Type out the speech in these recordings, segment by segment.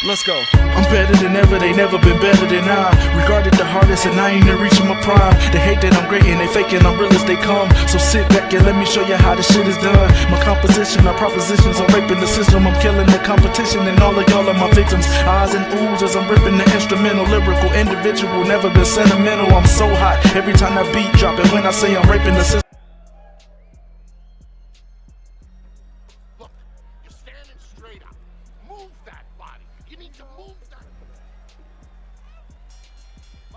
Let's go. I'm better than ever, they never been better than I. Regarded the hardest and I ain't even reaching my prime. They hate that I'm great and they faking I'm real as they come. So sit back and let me show you how this shit is done. My composition, my propositions, I'm raping the system. I'm killing the competition and all of y'all are my victims. Eyes and oohs as I'm ripping the instrumental. Lyrical, individual, never been sentimental. I'm so hot every time that beat drop. And when I say I'm raping the system,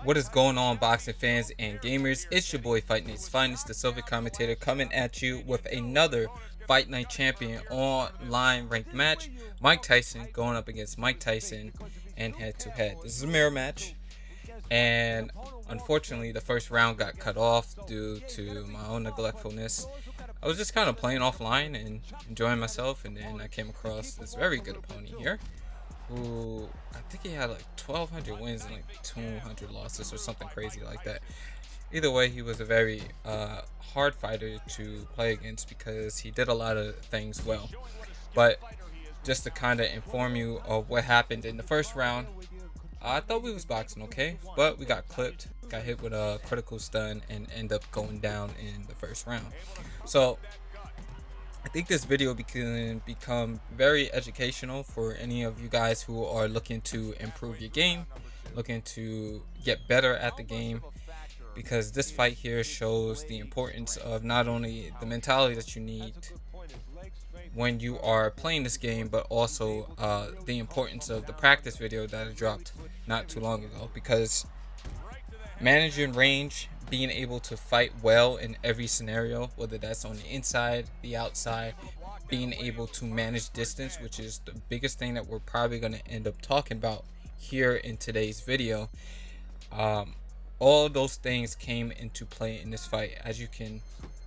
What is going on, boxing fans and gamers? It's your boy Fight Night's Finest, the Silver Commentator, coming at you with another Fight Night Champion online ranked match. Mike Tyson going up against Mike Tyson and head to head. This is a mirror match, and unfortunately the first round got cut off due to my own neglectfulness. I was just kind of playing offline and enjoying myself, and then I came across this very good opponent here, who I think he had like 1,200 wins and like 200 losses or something crazy like that. Either way, he was a very hard fighter to play against because he did a lot of things well. But just to kind of inform you of what happened in the first round, I thought we was boxing okay, but we got clipped, got hit with a critical stun, and end up going down in the first round. So I think this video can become very educational for any of you guys who are looking to improve your game, looking to get better at the game, because this fight here shows the importance of not only the mentality that you need when you are playing this game, but also the importance of the practice video that I dropped not too long ago, because managing range, being able to fight well in every scenario, whether that's on the inside, the outside, being able to manage distance, which is the biggest thing that we're probably going to end up talking about here in today's video. All those things came into play in this fight. As you can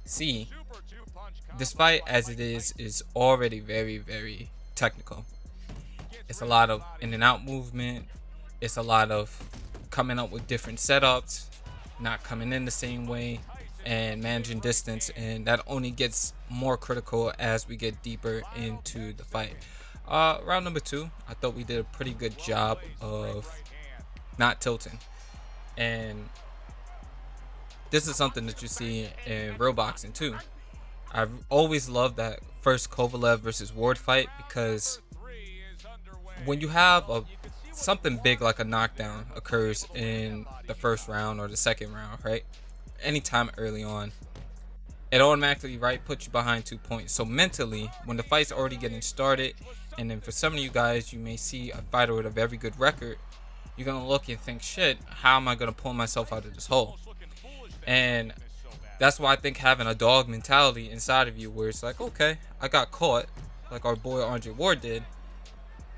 see, this fight as it is already very, very technical. It's a lot of in and out movement. It's a lot of coming up with different setups, not coming in the same way, and managing distance, and that only gets more critical as we get deeper into the fight. Round number 2, I thought we did a pretty good job of not tilting, and this is something that you see in real boxing too. I've always loved that first Kovalev versus Ward fight, because when you have something big like a knockdown occurs in the first round or the second round, right? Anytime early on, it automatically puts you behind 2 points. So mentally, when the fight's already getting started, and then for some of you guys, you may see a fighter with a very good record, you're gonna look and think, shit, how am I gonna pull myself out of this hole? And that's why I think having a dog mentality inside of you, where it's like, okay, I got caught, like our boy Andre Ward did,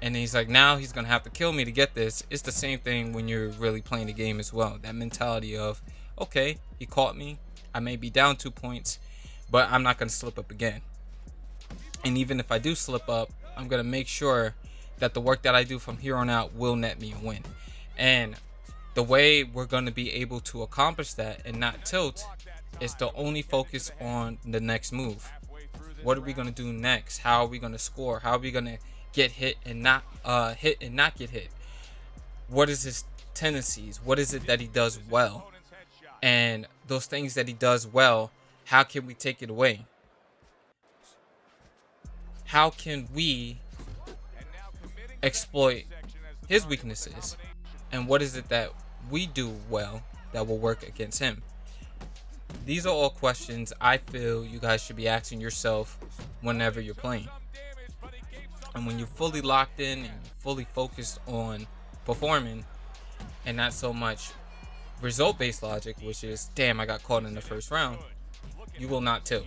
and he's like, now he's gonna have to kill me to get this. It's the same thing when you're really playing the game as well. That mentality of, okay, he caught me, I may be down 2 points, but I'm not gonna slip up again. And even if I do slip up, I'm gonna make sure that the work that I do from here on out will net me a win. And the way we're gonna be able to accomplish that and not tilt is to only focus on the next move. What are we gonna do next? How are we gonna score? How are we gonna get hit and not get hit? What is his tendencies? What is it that he does well? And those things that he does well, how can we take it away? How can we exploit his weaknesses? And what is it that we do well that will work against him? These are all questions I feel you guys should be asking yourself whenever you're playing. And when you're fully locked in and fully focused on performing and not so much result-based logic, which is, damn, I got caught in the first round, you will not tilt.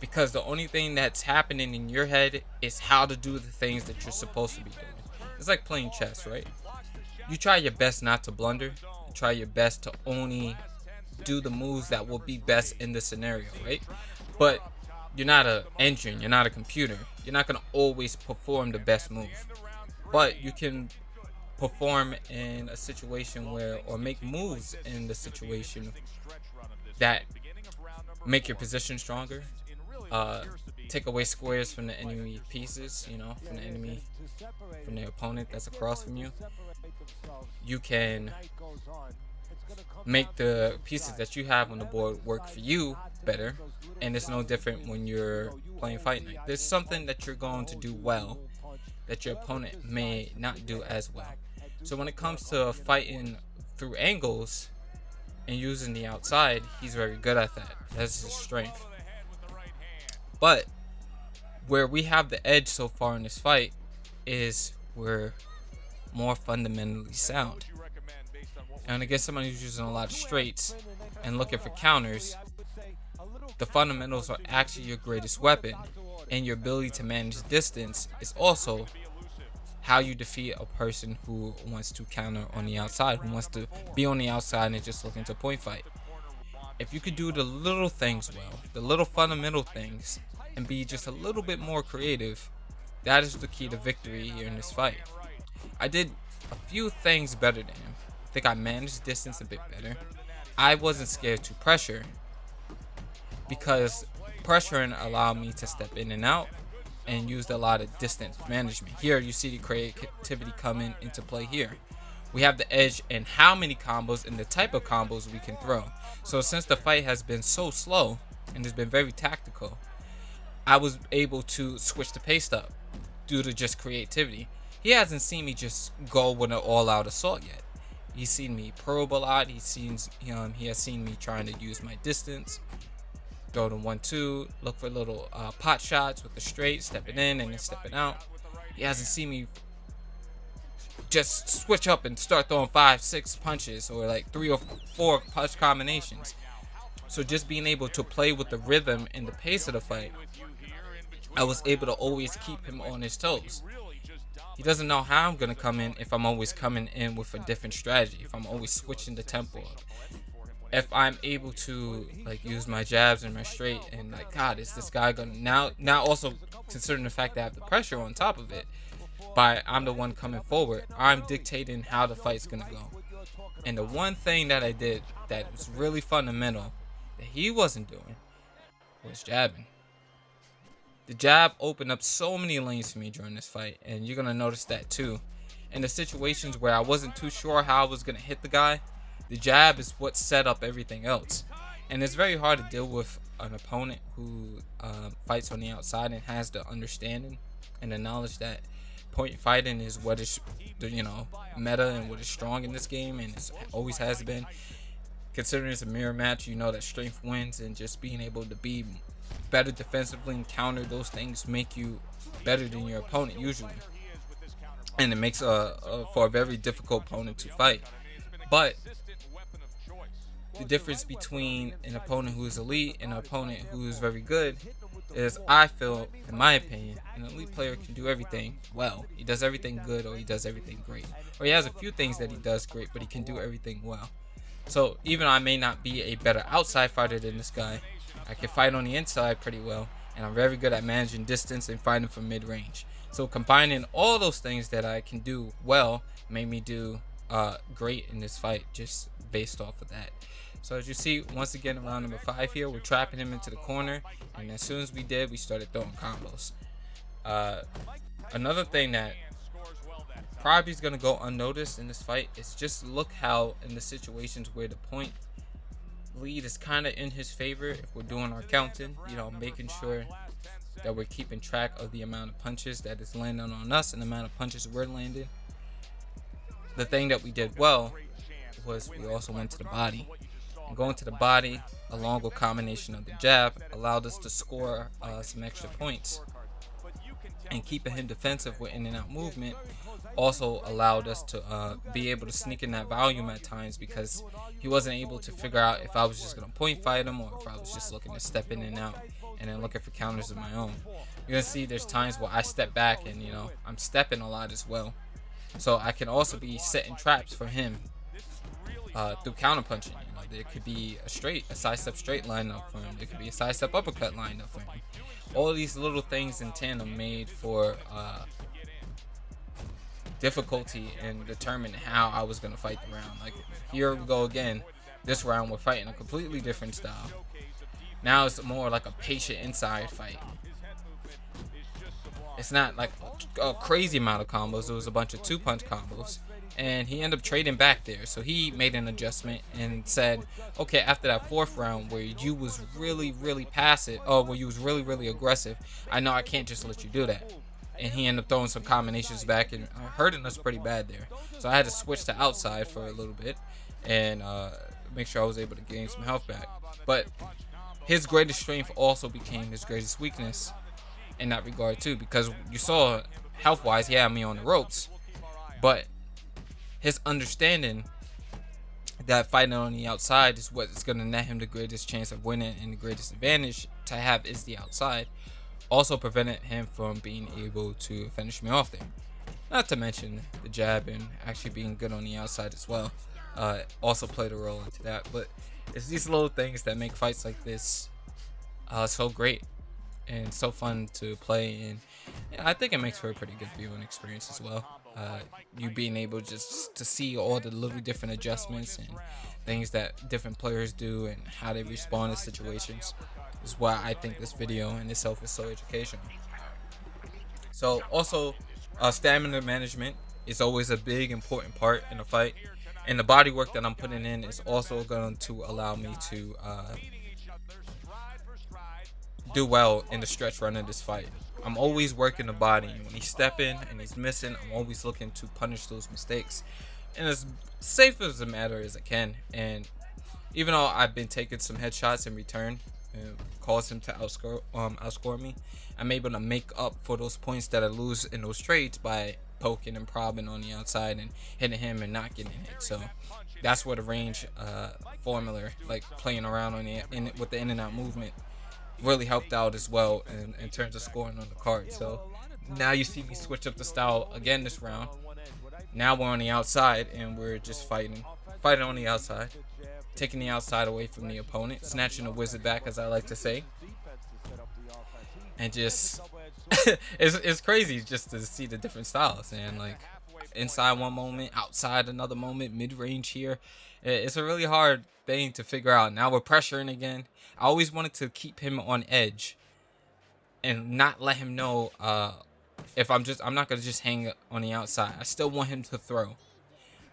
Because the only thing that's happening in your head is how to do the things that you're supposed to be doing. It's like playing chess, right? You try your best not to blunder. You try your best to only do the moves that will be best in the scenario, right? But you're not an engine, you're not a computer. You're not going to always perform the best move. But you can perform in a situation where, or make moves in the situation that make your position stronger, take away squares from the enemy pieces, from the enemy, from the opponent that's across from you. You can make the pieces that you have on the board work for you better, and it's no different when you're playing Fight Night. There's something that you're going to do well that your opponent may not do as well. So when it comes to fighting through angles and using the outside, he's very good at that. That's his strength. But where we have the edge so far in this fight is we're more fundamentally sound. And against somebody who's using a lot of straights and looking for counters, the fundamentals are actually your greatest weapon, and your ability to manage distance is also how you defeat a person who wants to counter on the outside, who wants to be on the outside and just looking to point fight. If you could do the little things well, the little fundamental things, and be just a little bit more creative, that is the key to victory here in this fight. I did a few things better than him. I think I managed distance a bit better. I wasn't scared to pressure because pressuring allowed me to step in and out and used a lot of distance management. Here you see the creativity coming into play here. We have the edge in how many combos and the type of combos we can throw. So since the fight has been so slow and has been very tactical, I was able to switch the pace up due to just creativity. He hasn't seen me just go with an all-out assault yet. He's seen me probe a lot. He has seen me trying to use my distance, throw the 1-2, look for little pot shots with the straight, stepping in and then stepping out. He hasn't seen me just switch up and start throwing 5-6 punches or like 3 or 4 punch combinations. So just being able to play with the rhythm and the pace of the fight, I was able to always keep him on his toes. He doesn't know how I'm going to come in if I'm always coming in with a different strategy, if I'm always switching the tempo up. If I'm able to like use my jabs and my straight and like, God, is this guy going to now also considering the fact that I have the pressure on top of it, by I'm the one coming forward, I'm dictating how the fight's going to go. And the one thing that I did that was really fundamental that he wasn't doing was jabbing. The jab opened up so many lanes for me during this fight, and you're going to notice that too. In the situations where I wasn't too sure how I was going to hit the guy, the jab is what set up everything else. And it's very hard to deal with an opponent who fights on the outside and has the understanding and the knowledge that point fighting is what is, meta and what is strong in this game, and it always has been. Considering it's a mirror match, you know that strength wins, and just being able to be better defensively and counter those things make you better than your opponent usually, and it makes for a very difficult opponent to fight. But the difference between an opponent who is elite and an opponent who is very good is, I feel, in my opinion, an elite player can do everything well. He does everything good, or he does everything great, or he has a few things that he does great, but he can do everything well. So even I may not be a better outside fighter than this guy, I can fight on the inside pretty well, and I'm very good at managing distance and fighting from mid-range. So combining all those things that I can do well made me do great in this fight, just based off of that. So as you see, once again, round number 5 here, we're trapping him into the corner, and as soon as we did, we started throwing combos. Another thing that probably is going to go unnoticed in this fight is just look how in the situations where the point lead is kind of in his favor, if we're doing our counting, making sure that we're keeping track of the amount of punches that is landing on us and the amount of punches we're landing. The thing that we did well was we also went to the body. And going to the body, along with combination of the jab, allowed us to score some extra points. And keeping him defensive with in and out movement also allowed us to be able to sneak in that volume at times, because he wasn't able to figure out if I was just going to point fight him or if I was just looking to step in and out and then looking for counters of my own. You're going to see there's times where I step back and, I'm stepping a lot as well. So I can also be setting traps for him through counter punching. There could be a side step straight lined up for him. There could be a side step uppercut lined up for him. All these little things in tandem made for difficulty in determining how I was going to fight the round. Like, here we go again. This round we're fighting a completely different style. Now it's more like a patient inside fight. It's not like a crazy amount of combos. It was a bunch of 2-punch combos. And he ended up trading back there. So he made an adjustment and said, okay, after that 4th round where you was really, really passive, or where you was really, really aggressive, I know I can't just let you do that. And he ended up throwing some combinations back and hurting us pretty bad there. So I had to switch to outside for a little bit and make sure I was able to gain some health back. But his greatest strength also became his greatest weakness in that regard too, because you saw health-wise he had me on the ropes, but his understanding that fighting on the outside is what's going to net him the greatest chance of winning, and the greatest advantage to have is the outside, also prevented him from being able to finish me off there. Not to mention the jab and actually being good on the outside as well also played a role into that. But it's these little things that make fights like this so great and so fun to play, and I think it makes for a pretty good viewing experience as well. You being able just to see all the little different adjustments and things that different players do and how they respond to situations is why I think this video in itself is so educational. So also stamina management is always a big important part in a fight, and the body work that I'm putting in is also going to allow me to do well in the stretch run of this fight. I'm always working the body. When he's stepping and he's missing, I'm always looking to punish those mistakes and as safe as a matter as I can. And even though I've been taking some headshots in return, caused him to outscore me, I'm able to make up for those points that I lose in those trades by poking and probbing on the outside and hitting him and not getting hit. So that's where the range formula, like playing around on with the in and out movement, really helped out as well in terms of scoring on the card. So now you see me switch up the style again this round. Now we're on the outside and we're just fighting on the outside, taking the outside away from the opponent, snatching the wizard back, as I like to say, and just it's crazy just to see the different styles, and like inside one moment, outside another moment, mid-range here. It's a really hard thing to figure out. Now we're pressuring again. I always wanted to keep him on edge and not let him know if I'm not gonna just hang on the outside. I still want him to throw.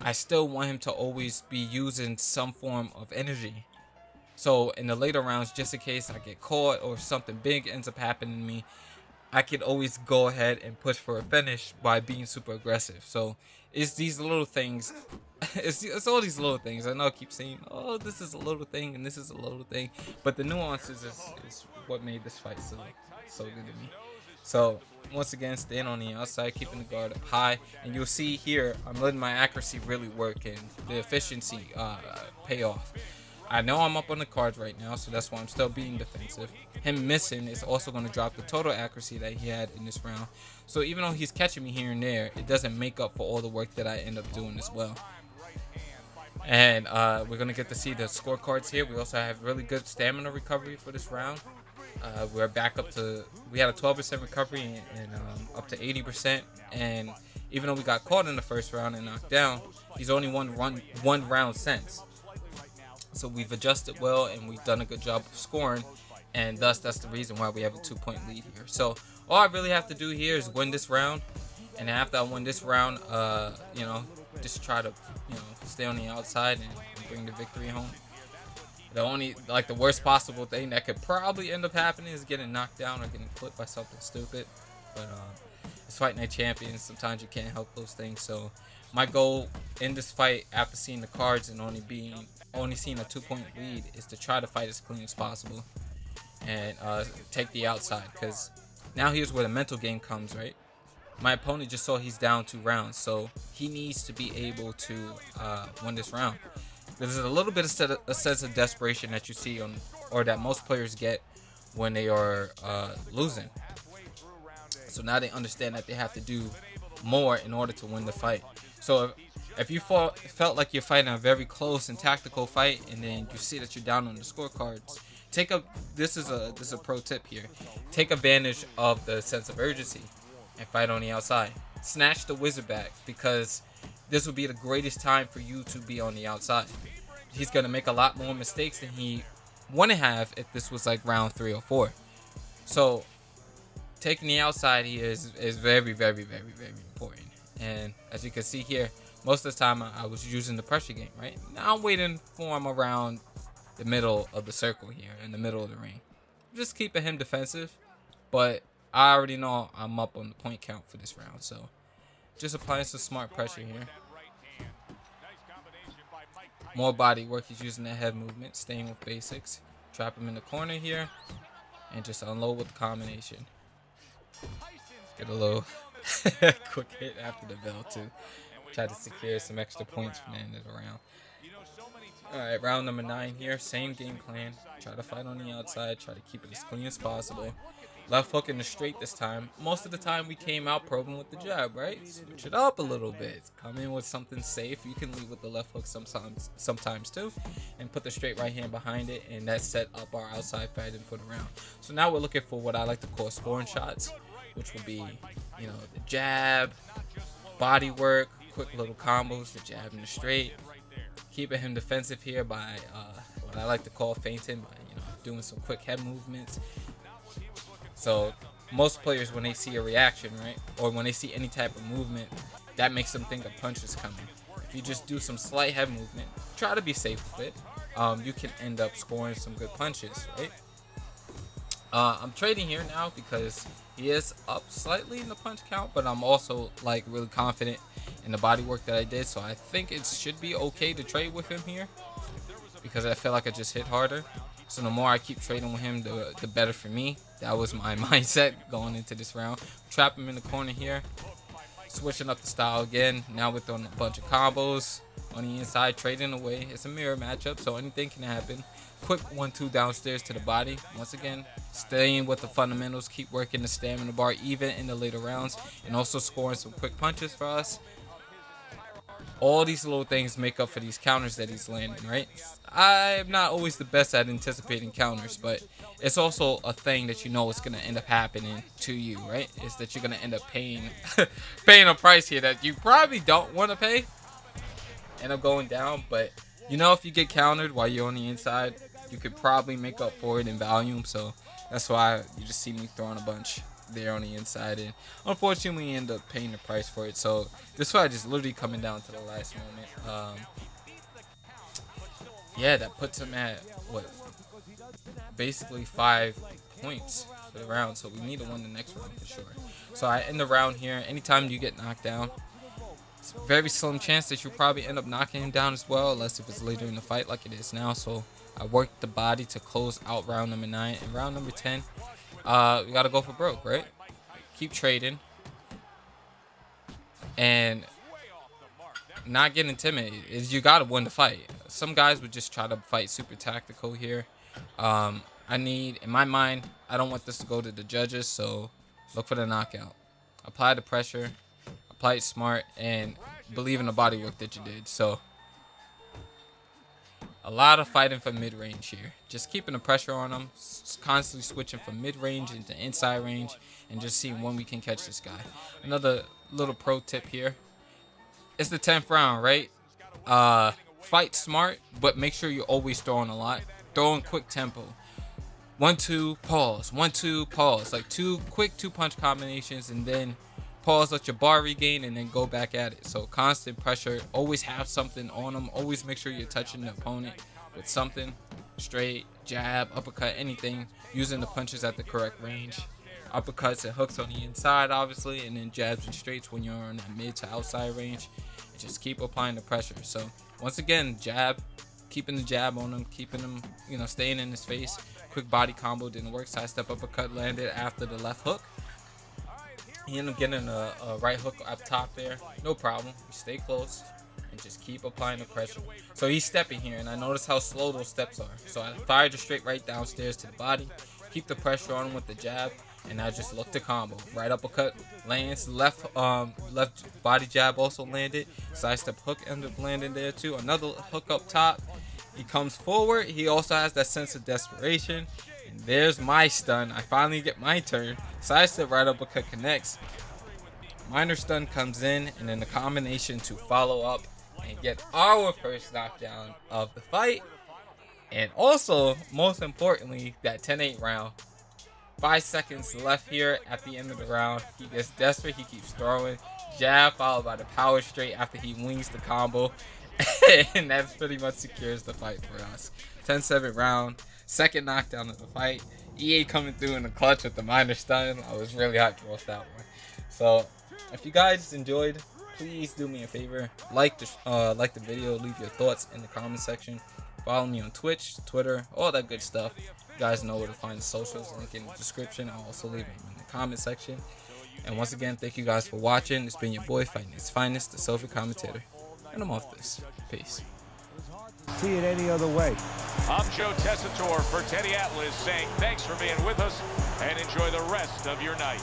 I still want him to always be using some form of energy. So in the later rounds, just in case I get caught or something big ends up happening to me, I could always go ahead and push for a finish by being super aggressive. So it's these little things. It's all these little things. I know I keep saying, oh, this is a little thing and this is a little thing, but the nuances is what made this fight so good to me. So once again, staying on the outside, keeping the guard up high, and you'll see here I'm letting my accuracy really work and the efficiency pay off. I know I'm up on the cards right now, so that's why I'm still being defensive. Him missing is also going to drop the total accuracy that he had in this round. So even though he's catching me here and there, it doesn't make up for all the work that I end up doing as well. And we're going to get to see the scorecards here. We also have really good stamina recovery for this round. We're back up to, we had a 12% recovery and up to 80%. And even though we got caught in the first round and knocked down, he's only won one round since. So we've adjusted well and we've done a good job of scoring, and thus that's the reason why we have a 2-point lead here. So all I really have to do here is win this round, and after I win this round, just try to stay on the outside and bring the victory home. The worst possible thing that could probably end up happening is getting knocked down or getting clipped by something stupid, but it's Fight Night Champions. Sometimes you can't help those things. So my goal in this fight, after seeing the cards and only seeing a 2-point lead, is to try to fight as clean as possible and take the outside, because now here's where the mental game comes, right? My opponent just saw he's down 2 rounds, so he needs to be able to win this round. There's a little bit of a sense of desperation that you see or that most players get when they are losing. So now they understand that they have to do more in order to win the fight. So if you felt like you're fighting a very close and tactical fight, and then you see that you're down on the scorecards, this is a pro tip here. Take advantage of the sense of urgency and fight on the outside. Snatch the wizard back, because this will be the greatest time for you to be on the outside. He's gonna make a lot more mistakes than he want to have if this was like round 3 or 4. So taking the outside here is very, very, very, very important. And as you can see here, most of the time I was using the pressure game, right? Now I'm waiting for him around the middle of the circle here, in the middle of the ring. Just keeping him defensive, but I already know I'm up on the point count for this round, so just applying some smart pressure here. More body work. He's using that head movement, staying with basics. Trap him in the corner here, and just unload with the combination. Get a little quick hit after the bell too. Try to secure some extra points from the end of the round. Alright, round number 9 here. Same game plan. Try to fight on the outside. Try to keep it as clean as possible. Left hook in the straight this time. Most of the time we came out probing with the jab, right? Switch it up a little bit. Come in with something safe. You can lead with the left hook sometimes too. And put the straight right hand behind it. And that set up our outside fighting for the round. So now we're looking for what I like to call scoring shots, which will be, you know, the jab, body work, quick little combos, the jab and the straight. Keeping him defensive here by what I like to call feinting, by, you know, doing some quick head movements. So most players, when they see a reaction, right, or when they see any type of movement, that makes them think a punch is coming. If you just do some slight head movement, try to be safe with it, you can end up scoring some good punches, right? I'm trading here now because he is up slightly in the punch count, but I'm also like really confident in the body work that I did, so I think it should be okay to trade with him here because I feel like I just hit harder. So the more I keep trading with him, the better for me. That was my mindset going into this round. Trap him in the corner here. Switching up the style again. Now we're throwing a bunch of combos on the inside, trading away. It's a mirror matchup, so anything can happen. Quick 1-2 downstairs to the body. Once again, staying with the fundamentals. Keep working the stamina bar even in the later rounds. And also scoring some quick punches for us. All these little things make up for these counters that he's landing, right? I'm not always the best at anticipating counters, but it's also a thing that you know is going to end up happening to you, right? Is that you're going to end up paying paying a price here that you probably don't want to pay. End up going down, but you know, if you get countered while you're on the inside, you could probably make up for it in volume. So that's why you just see me throwing a bunch there on the inside, and unfortunately we end up paying the price for it. So this fight is literally coming down to the last moment. Yeah, that puts him at what, basically 5 points for the round, so we need to win the next round for sure. So I end the round here. Anytime you get knocked down, it's a very slim chance that you'll probably end up knocking him down as well, unless if it's later in the fight like it is now. So I worked the body to close out round number 9. And round number 10, we gotta go for broke, right? Keep trading and not get intimidated. You gotta win the fight. Some guys would just try to fight super tactical here. I need, in my mind, I don't want this to go to the judges, so look for the knockout. Apply the pressure, apply it smart, and believe in the body work that you did. So a lot of fighting from mid-range here. Just keeping the pressure on them, constantly switching from mid-range into inside range, and just seeing when we can catch this guy. Another little pro tip here. It's the 10th round, right? Fight smart, but make sure you're always throwing a lot. Throwing quick tempo. 1-2, pause. 1-2, pause. Like 2 quick 2-punch combinations, and then pause, let your bar regain, and then go back at it. So constant pressure. Always have something on them. Always make sure you're touching the opponent with something. Straight, jab, uppercut, anything. Using the punches at the correct range. Uppercuts and hooks on the inside, obviously, and then jabs and straights when you're on that mid to outside range. Just keep applying the pressure. So once again, jab, keeping the jab on him, keeping him, you know, staying in his face. Quick body combo didn't work. Side step uppercut landed after the left hook. He ended up getting a right hook up top there. No problem. You stay close and just keep applying the pressure. So he's stepping here, and I noticed how slow those steps are. So I fired the straight right downstairs to the body. Keep the pressure on him with the jab, and I just look to combo. Right uppercut lands. Left body jab also landed. Side step hook ended up landing there too. Another hook up top. He comes forward. He also has that sense of desperation. And there's my stun. I finally get my turn. Side step right uppercut connects. Minor stun comes in, and then the combination to follow up and get our first knockdown of the fight. And also, most importantly, that 10-8 round. 5 seconds left here at the end of the round. He gets desperate. He keeps throwing. Jab followed by the power straight after he wings the combo. And that pretty much secures the fight for us. 10-7 round. Second knockdown of the fight. EA coming through in the clutch with the minor stun. I was really hyped to watch that one. So if you guys enjoyed, please do me a favor. Like the video. Leave your thoughts in the comment section. Follow me on Twitch, Twitter, all that good stuff. You guys know where to find the socials. Link in the description. I'll also leave them in the comment section. And once again, thank you guys for watching. It's been your boy, Fighting His Finest, the Soviet commentator. And I'm off this. Peace. See it any other way. I'm Joe Tessitore for Teddy Atlas saying thanks for being with us and enjoy the rest of your night.